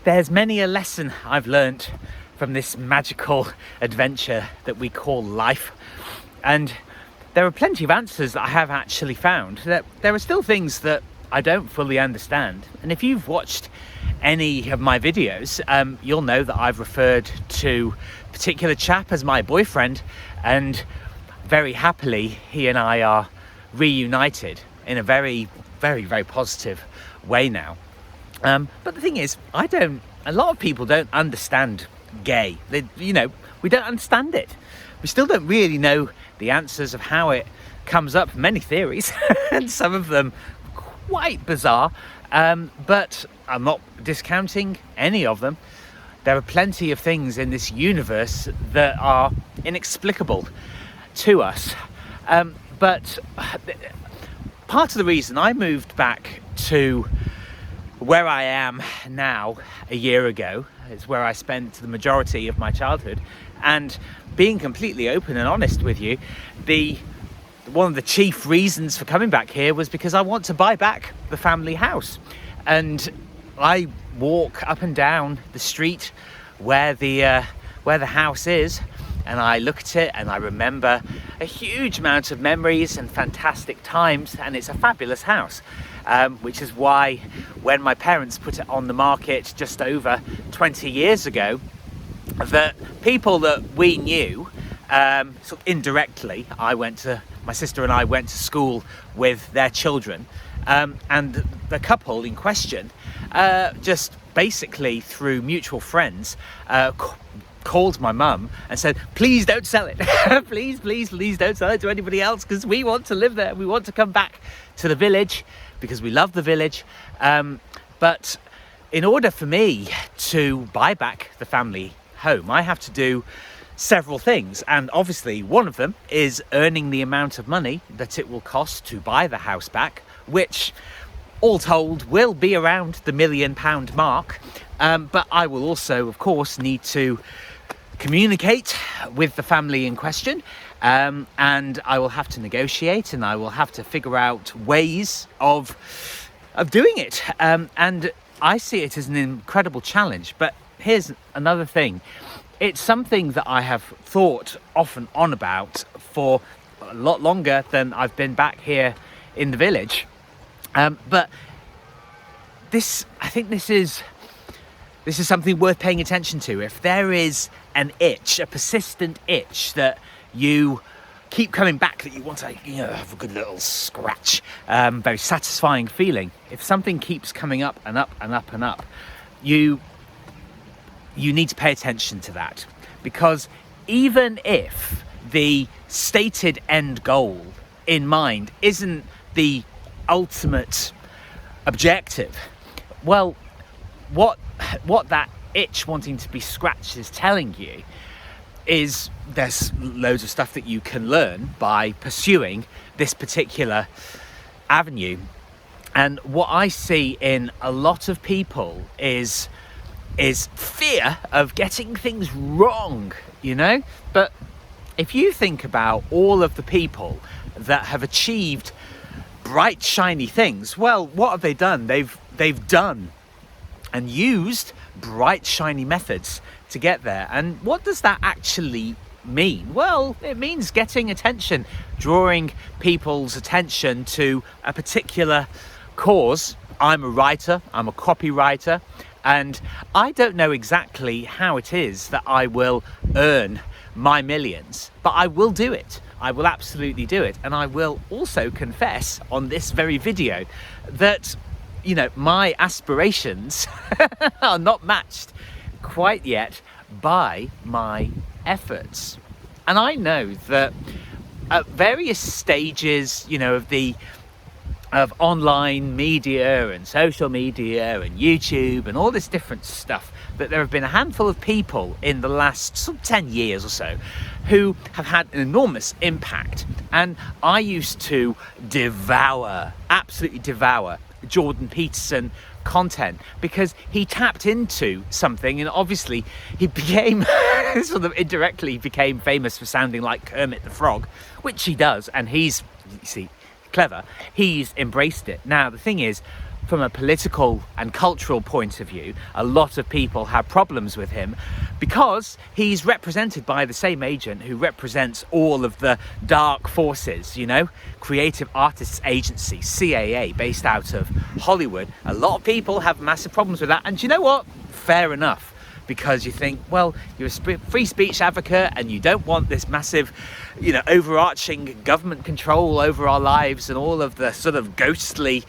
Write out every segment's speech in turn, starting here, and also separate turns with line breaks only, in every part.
there's many a lesson I've learnt from this magical adventure that we call life. And there are plenty of answers that I have actually found. That there are still things that I don't fully understand. And if you've watched any of my videos, you'll know that I've referred to a particular chap as my boyfriend, and very happily he and I are reunited in a very, very, very positive way now. But the thing is, a lot of people don't understand gay. We don't understand it. We still don't really know the answers of how it comes up. Many theories, and some of them quite bizarre, but I'm not discounting any of them. There are plenty of things in this universe that are inexplicable to us. But part of the reason I moved back to where I am now a year ago, it's where I spent the majority of my childhood, and being completely open and honest with you, one of the chief reasons for coming back here was because I want to buy back the family house. And I walk up and down the street where the house is, and I look at it and I remember a huge amount of memories and fantastic times, and it's a fabulous house. Which is why when my parents put it on the market just over 20 years ago, that people that we knew, sort of indirectly, my sister and I went to school with their children, and the couple in question, just basically through mutual friends, called my mum and said, please don't sell it. please don't sell it to anybody else, because we want to live there. We want to come back to the village because we love the village. But in order for me to buy back the family home, I have to do several things, and obviously one of them is earning the amount of money that it will cost to buy the house back, which all told will be around the £1 million mark. But I will also, of course, need to communicate with the family in question, and I will have to negotiate, and I will have to figure out ways of doing it, and I see it as an incredible challenge. But here's another thing. It's something that I have thought off and on about for a lot longer than I've been back here in the village, but I think this is something worth paying attention to. If there is an itch, a persistent itch that you keep coming back, that you want to have a good little scratch, very satisfying feeling. If something keeps coming up and up and up and up, you need to pay attention to that, because even if the stated end goal in mind isn't the ultimate objective, well, what that itch wanting to be scratched is telling you is there's loads of stuff that you can learn by pursuing this particular avenue. And what I see in a lot of people is fear of getting things wrong, But if you think about all of the people that have achieved bright, shiny things, well, what have they done? They've done and used bright, shiny methods to get there. And what does that actually mean? Well, it means getting attention, drawing people's attention to a particular cause. I'm a writer, I'm a copywriter, and I don't know exactly how it is that I will earn my millions, but I will do it. I will absolutely do it. And I will also confess on this very video that, my aspirations are not matched quite yet by my efforts. And I know that at various stages, of online media and social media and YouTube and all this different stuff, that there have been a handful of people in the last 10 years or so who have had an enormous impact. And I used to absolutely devour Jordan Peterson content, because he tapped into something, and obviously he became sort of indirectly became famous for sounding like Kermit the Frog, which he does, and he's clever. He's embraced it. Now the thing is, from a political and cultural point of view, a lot of people have problems with him because he's represented by the same agent who represents all of the dark forces, Creative Artists Agency, CAA, based out of Hollywood. A lot of people have massive problems with that. And you know what? Fair enough. Because you think, well, you're a free speech advocate and you don't want this massive, overarching government control over our lives and all of the sort of ghostly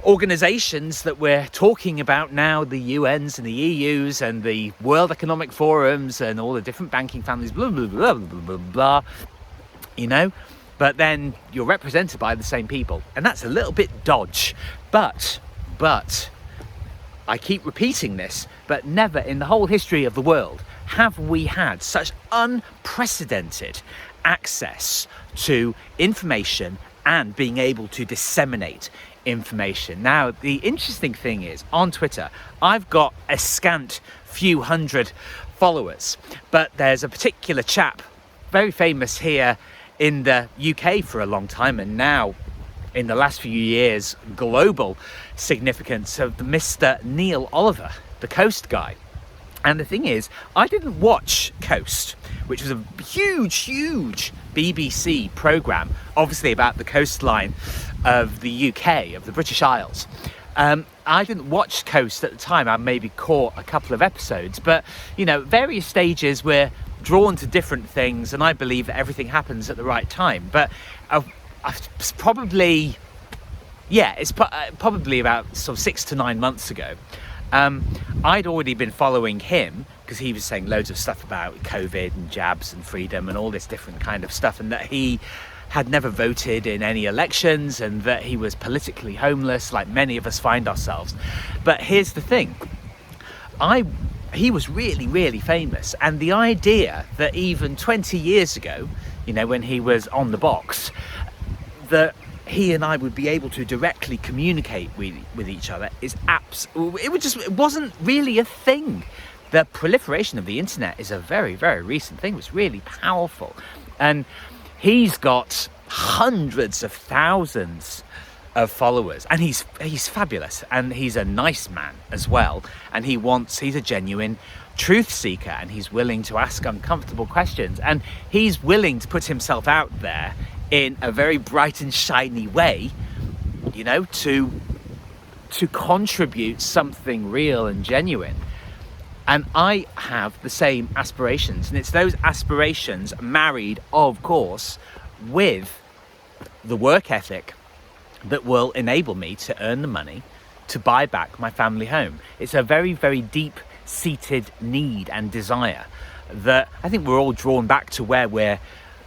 organizations that we're talking about now, the UNs and the EUs and the World Economic Forums and all the different banking families, blah, blah, blah, blah, blah, blah, But then you're represented by the same people. And that's a little bit dodge. But I keep repeating this, but never in the whole history of the world have we had such unprecedented access to information and being able to disseminate information. Now, the interesting thing is, on Twitter, I've got a scant few hundred followers, but there's a particular chap, very famous here in the UK for a long time, and now in the last few years, global significance of Mr. Neil Oliver, the Coast guy. And the thing is, I didn't watch Coast, which was a huge BBC programme, obviously about the coastline of the UK, of the British Isles. I didn't watch Coast at the time. I maybe caught a couple of episodes, but, various stages we're drawn to different things, and I believe that everything happens at the right time. But it's probably about sort of 6 to 9 months ago. I'd already been following him because he was saying loads of stuff about COVID and jabs and freedom and all this different kind of stuff, and that he had never voted in any elections and that he was politically homeless, like many of us find ourselves. But here's the thing. He was really famous, and the idea that even 20 years ago, when he was on the box, that he and I would be able to directly communicate with each other it wasn't really a thing. The proliferation of the internet is a very recent thing. It was really powerful, and he's got hundreds of thousands of followers, and he's fabulous, and he's a nice man as well, and he's a genuine truth seeker, and he's willing to ask uncomfortable questions, and he's willing to put himself out there in a very bright and shiny way, to contribute something real and genuine. And I have the same aspirations, and it's those aspirations married, of course, with the work ethic that will enable me to earn the money to buy back my family home. It's a very deep-seated need and desire that I think we're all drawn back to where we're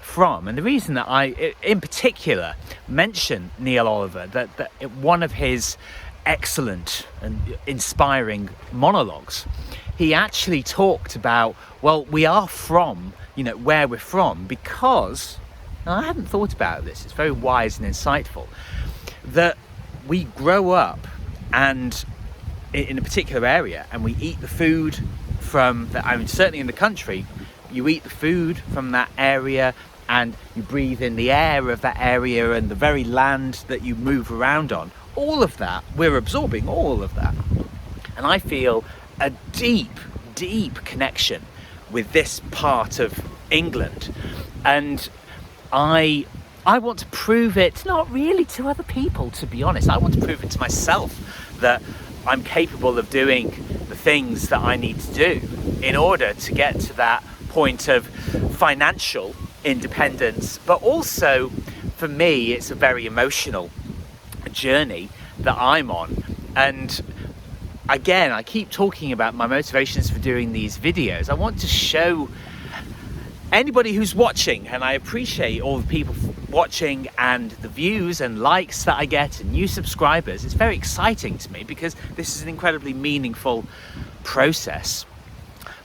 from. And the reason that I, in particular, mention Neil Oliver, that one of his excellent and inspiring monologues, he actually talked about, well, we are from, where we're from, because, and I hadn't thought about this, it's very wise and insightful, that we grow up and in a particular area, and we eat the food from certainly in the country, you eat the food from that area, and you breathe in the air of that area and the very land that you move around on. All of that, we're absorbing all of that. And I feel a deep connection with this part of England. And I want to prove it, not really to other people, to be honest. I want to prove it to myself that I'm capable of doing the things that I need to do in order to get to that point of financial independence. But also, for me, it's a very emotional journey that I'm on. And again, I keep talking about my motivations for doing these videos. I want to show anybody who's watching, and I appreciate all the people watching and the views and likes that I get and new subscribers. It's very exciting to me because this is an incredibly meaningful process.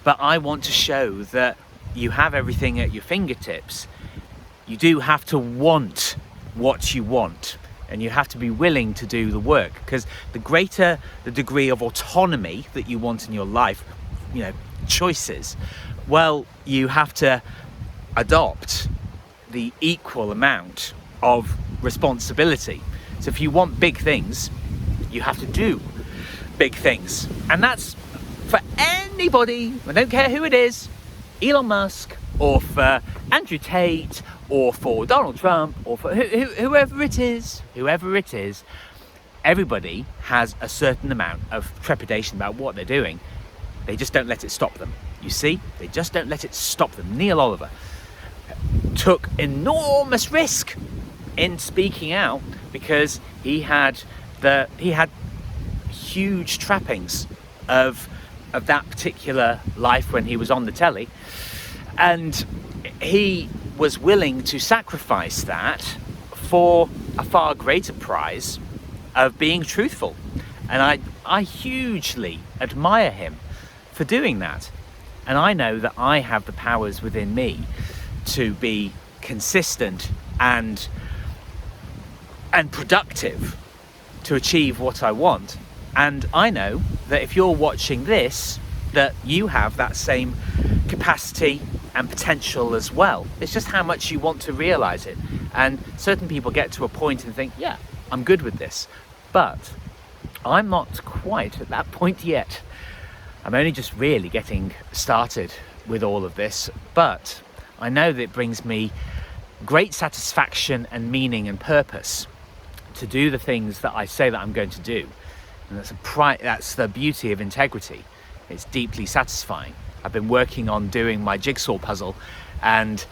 But I want to show that you have everything at your fingertips. You do have to want what you want, and you have to be willing to do the work, because the greater the degree of autonomy that you want in your life, choices, well, you have to adopt the equal amount of responsibility. So if you want big things, You have to do big things. And that's for anybody, I don't care who it is, Elon Musk, or for Andrew Tate, or for Donald Trump, or for whoever it is, everybody has a certain amount of trepidation about what they're doing. They just don't let it stop them. You see? They just don't let it stop them. Neil Oliver took enormous risk in speaking out because he had huge trappings of that particular life when he was on the telly, and he was willing to sacrifice that for a far greater prize of being truthful. And I hugely admire him for doing that. And I know that I have the powers within me to be consistent and productive to achieve what I want. And I know that if you're watching this, that you have that same capacity and potential as well. It's just how much you want to realize it. And certain people get to a point and think, yeah, I'm good with this. But I'm not quite at that point yet. I'm only just really getting started with all of this, but I know that it brings me great satisfaction and meaning and purpose to do the things that I say that I'm going to do. And that's the beauty of integrity. It's deeply satisfying. I've been working on doing my jigsaw puzzle, and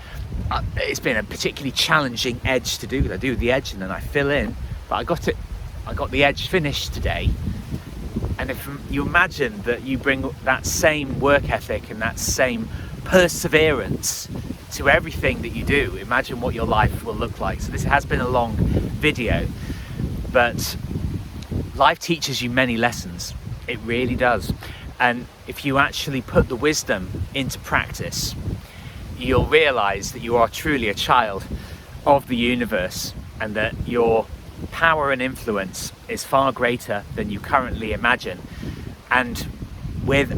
it's been a particularly challenging edge to do. I do the edge and then I fill in, but I got the edge finished today. And if you imagine that you bring that same work ethic and that same perseverance to everything that you do, imagine what your life will look like. So this has been a long video, but life teaches you many lessons. It really does. And if you actually put the wisdom into practice, you'll realize that you are truly a child of the universe, and that your power and influence is far greater than you currently imagine. And with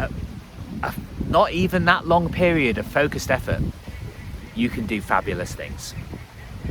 not even that long period of focused effort, you can do fabulous things.